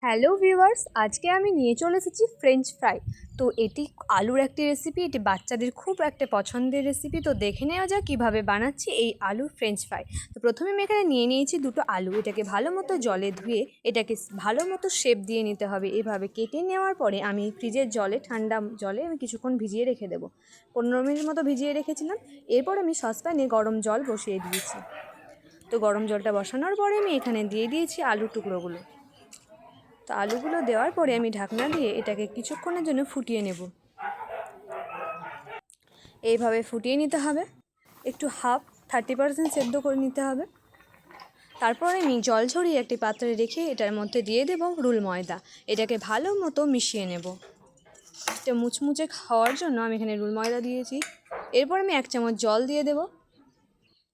Hello viewers, আজকে আমি নিয়ে চলে এসেছি ফ্রেঞ্চ ফ্রাই। তো এটি আলুর একটি রেসিপি, এটি বাচ্চাদের খুব একটা পছন্দের রেসিপি। তো দেখে নেওয়া যাক কীভাবে বানাচ্ছি এই আলুর ফ্রেঞ্চ ফ্রাই। তো প্রথমে আমি এখানে নিয়ে নিয়েছি দুটো আলু। এটাকে ভালো মতো জলে ধুয়ে এটাকে ভালো মতো শেপ দিয়ে নিতে হবে। এভাবে কেটে নেওয়ার পরে আমি ফ্রিজের জলে, ঠান্ডা জলে আমি কিছুক্ষণ ভিজিয়ে রেখে দেবো। 15 মিনিট মতো ভিজিয়ে রেখেছিলাম। এরপর আমি সসপ্যানে গরম জল বসিয়ে দিয়েছি। তো গরম জলটা বসানোর পরে আমি এখানে দিয়ে দিয়েছি আলুর টুকরোগুলো। তো আলুগুলো দেওয়ার পরে আমি ঢাকনা দিয়ে এটাকে কিছুক্ষণের জন্য ফুটিয়ে নেব। এইভাবে ফুটিয়ে নিতে হবে, একটু 30% সেদ্ধ করে নিতে হবে। তারপরে আমি জল ঝরিয়ে একটি পাত্রে রেখে এটার মধ্যে দিয়ে দেব রুল ময়দা। এটাকে ভালো মতো মিশিয়ে নেব। এটা মুচমুচে খাওয়ার জন্য আমি এখানে রুল ময়দা দিয়েছি। এরপর আমি 1 চামচ জল দিয়ে দেব।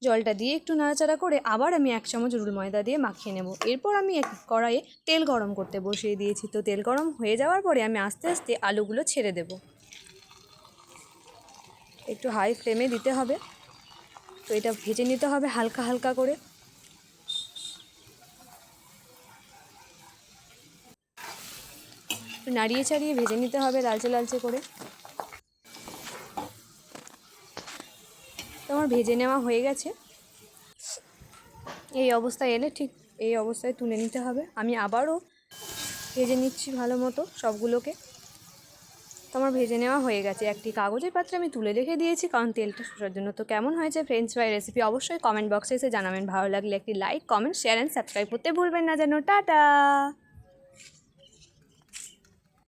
জলটা দিয়ে একটু নাড়াচাড়া করে আবার আমি 1 চামচ রুল ময়দা দিয়ে মাখিয়ে নেব। এরপর আমি এক কড়াইয়ে তেল গরম করতে বসিয়ে দিয়েছি। তো তেল গরম হয়ে যাওয়ার পরে আমি আস্তে আস্তে আলুগুলো ছেড়ে দেব। একটু হাই ফ্লেমে দিতে হবে। তো এটা ভেজে নিতে হবে হালকা হালকা করে। একটু নাড়িয়ে চাড়িয়ে ভেজে নিতে হবে লালচে লালচে করে। তো আমার ভেজে নেওয়া হয়ে গেছে। এই অবস্থায় এলে ঠিক এই অবস্থায় তুলে নিতে হবে। আমি আবারও ভেজে নিচ্ছি ভালো মতো সবগুলোকে। তো আমার ভেজে নেওয়া হয়ে গেছে। একটি কাগজের পাত্রে আমি তুলে রেখে দিয়েছি, কারণ তেলটা শোষার জন্য। তো কেমন হয়েছে ফ্রেঞ্চ ফ্রাই রেসিপি অবশ্যই কমেন্ট বক্সে এসে জানাবেন। ভালো লাগলে একটি like, comment, share and subscribe করতে ভুলবেন না যেন। টাটা।